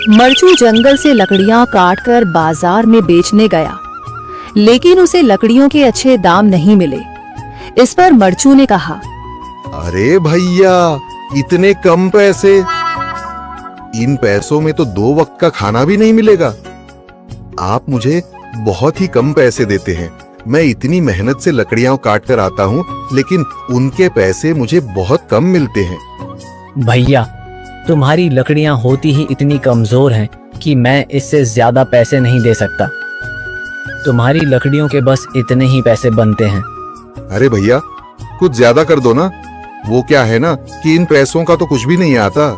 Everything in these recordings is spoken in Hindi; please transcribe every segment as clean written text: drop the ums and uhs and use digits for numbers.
मरचू जंगल से लकड़ियां काटकर बाजार में बेचने गया, लेकिन उसे लकड़ियों के अच्छे दाम नहीं मिले। इस पर मरचू ने कहा, अरे भैया, इतने कम पैसे? इन पैसों में तो 2 वक्त का खाना भी नहीं मिलेगा। आप मुझे बहुत ही कम पैसे देते हैं। मैं इतनी मेहनत से लकड़ियां काट कर आता हूँ, लेकिन उनके पैसे मुझे बहुत कम मिलते हैं। भैया, तुम्हारी लकड़ियां होती ही इतनी कमजोर हैं कि मैं इससे ज्यादा पैसे नहीं दे सकता। तुम्हारी लकड़ियों के बस इतने ही पैसे बनते हैं। अरे भैया, कुछ ज्यादा कर दो ना। वो क्या है ना कि इन पैसों का तो कुछ भी नहीं आता।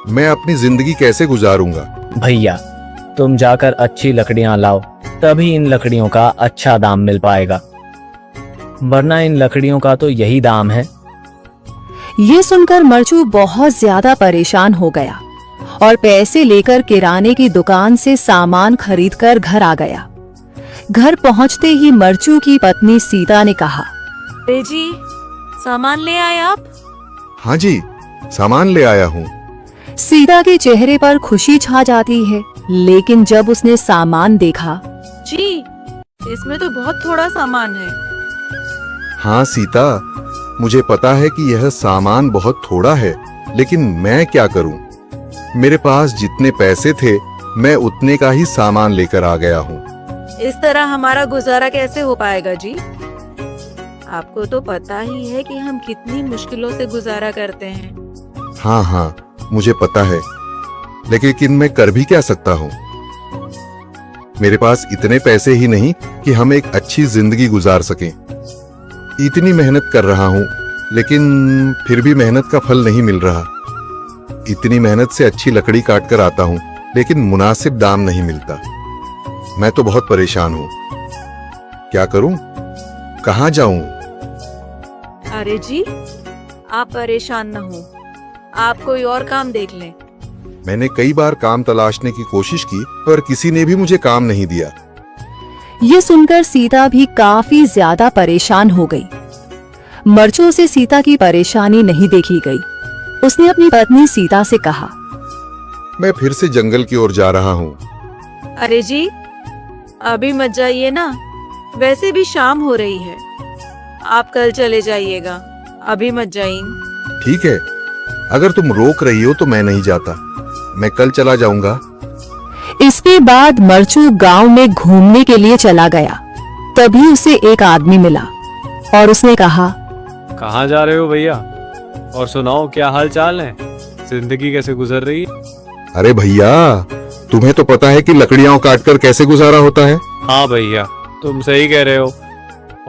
मैं अपनी जिंदगी कैसे गुजारूंगा? भैया, तुम जाकर अच्छी लकड़ियां लाओ, तभी इन लकड़ियों का अच्छा दाम मिल पाएगा, वरना इन लकड़ियों का तो यही दाम है। ये सुनकर मरचू बहुत ज्यादा परेशान हो गया और पैसे लेकर किराने की दुकान से सामान खरीदकर घर आ गया। घर पहुंचते ही मरचू की पत्नी सीता ने कहा, अरे जी, सामान ले आए आप? हाँ जी, सामान ले आया हूँ। सीता के चेहरे पर खुशी छा जाती है, लेकिन जब उसने सामान देखा, जी, इसमें तो बहुत थोड़ा सामान है। हाँ सीता, मुझे पता है कि यह सामान बहुत थोड़ा है, लेकिन मैं क्या करूं? मेरे पास जितने पैसे थे, मैं उतने का ही सामान लेकर आ गया हूँ। इस तरह हमारा गुजारा कैसे हो पाएगा जी? आपको तो पता ही है कि हम कितनी मुश्किलों से गुजारा करते हैं। हाँ हाँ, मुझे पता है, लेकिन मैं कर भी क्या सकता हूँ? मेरे पास इतने पैसे ही नहीं कि हम एक अच्छी जिंदगी गुजार सकें। इतनी मेहनत कर रहा हूँ, लेकिन फिर भी मेहनत का फल नहीं मिल रहा। इतनी मेहनत से अच्छी लकड़ी काट कर आता हूँ, लेकिन मुनासिब दाम नहीं मिलता। मैं तो बहुत परेशान हूँ। क्या करूँ? कहाँ जाऊँ? अरे जी, आप परेशान न हो, आप कोई और काम देख लें। मैंने कई बार काम तलाशने की कोशिश की, पर किसी ने भी मुझे काम नहीं दिया। ये सुनकर सीता भी काफी ज्यादा परेशान हो गई। मरचू से सीता की परेशानी नहीं देखी गई। उसने अपनी पत्नी सीता से कहा, मैं फिर से जंगल की ओर जा रहा हूँ। अरे जी, अभी मत जाइए ना, वैसे भी शाम हो रही है। आप कल चले जाइएगा, अभी मत जाइए। ठीक है, अगर तुम रोक रही हो तो मैं नहीं जाता। मैं कल चला जाऊंगा। इसके बाद मरचू गांव में घूमने के लिए चला गया। तभी उसे एक आदमी मिला और उसने कहा, कहाँ जा रहे हो भैया? और सुनाओ, क्या हाल चाल है? जिंदगी कैसे गुजर रही है? अरे भैया, तुम्हें तो पता है कि लकड़ियां काटकर कैसे गुजारा होता है। हाँ भैया, तुम सही कह रहे हो।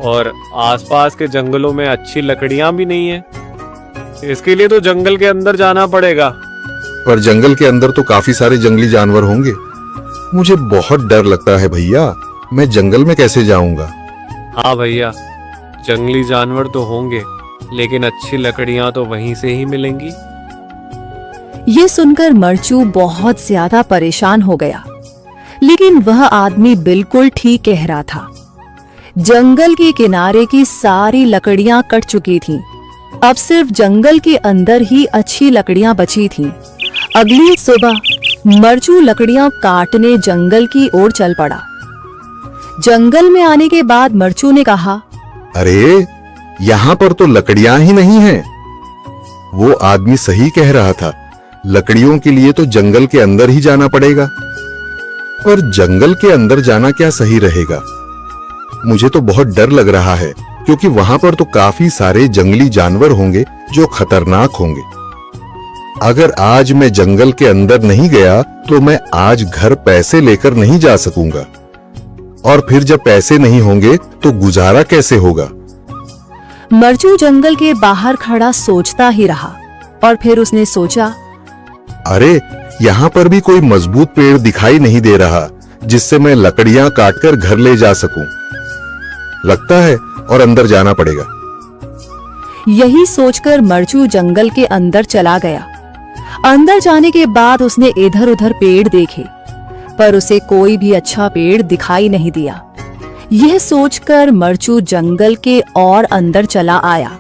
और आसपास के जंगलों में अच्छी लकड़ियां भी नहीं है। इसके लिए तो जंगल के अंदर जाना पड़ेगा। पर जंगल के अंदर तो काफी सारे जंगली जानवर होंगे। मुझे बहुत डर लगता है भैया, मैं जंगल में कैसे जाऊंगा? हाँ भैया, जंगली जानवर तो होंगे, लेकिन अच्छी लकड़ियां तो वहीं से ही मिलेंगी। ये सुनकर मरचू बहुत ज्यादा परेशान हो गया, लेकिन वह आदमी बिल्कुल ठीक कह रहा था। जंगल के किनारे की सारी लकड़ियां कट चुकी थीं। अब सिर्फ जंगल के अंदर ही अच्छी लकड़ियां बची थीं। अगली सुबह मरचू लकड़ियां काटने जंगल की ओर चल पड़ा। जंगल में आने के बाद मरचू ने कहा, अरे, यहाँ पर तो लकड़ियां ही नहीं हैं। वो आदमी सही कह रहा था, लकड़ियों के लिए तो जंगल के अंदर ही जाना पड़ेगा। और जंगल के अंदर जाना क्या सही रहेगा? मुझे तो बहुत डर लग रहा है, क्योंकि वहां पर तो काफी सारे जंगली जानवर होंगे जो खतरनाक होंगे। अगर आज मैं जंगल के अंदर नहीं गया तो मैं आज घर पैसे लेकर नहीं जा सकूंगा, और फिर जब पैसे नहीं होंगे तो गुजारा कैसे होगा? मरचू जंगल के बाहर खड़ा सोचता ही रहा और फिर उसने सोचा, अरे, यहाँ पर भी कोई मजबूत पेड़ दिखाई नहीं दे रहा जिससे मैं लकड़ियां काटकर घर ले जा सकूं। लगता है और अंदर जाना पड़ेगा। यही सोचकर मरचू जंगल के अंदर चला गया। अंदर जाने के बाद उसने इधर उधर पेड़ देखे, पर उसे कोई भी अच्छा पेड़ दिखाई नहीं दिया। यह सोचकर मरचू जंगल के और अंदर चला आया।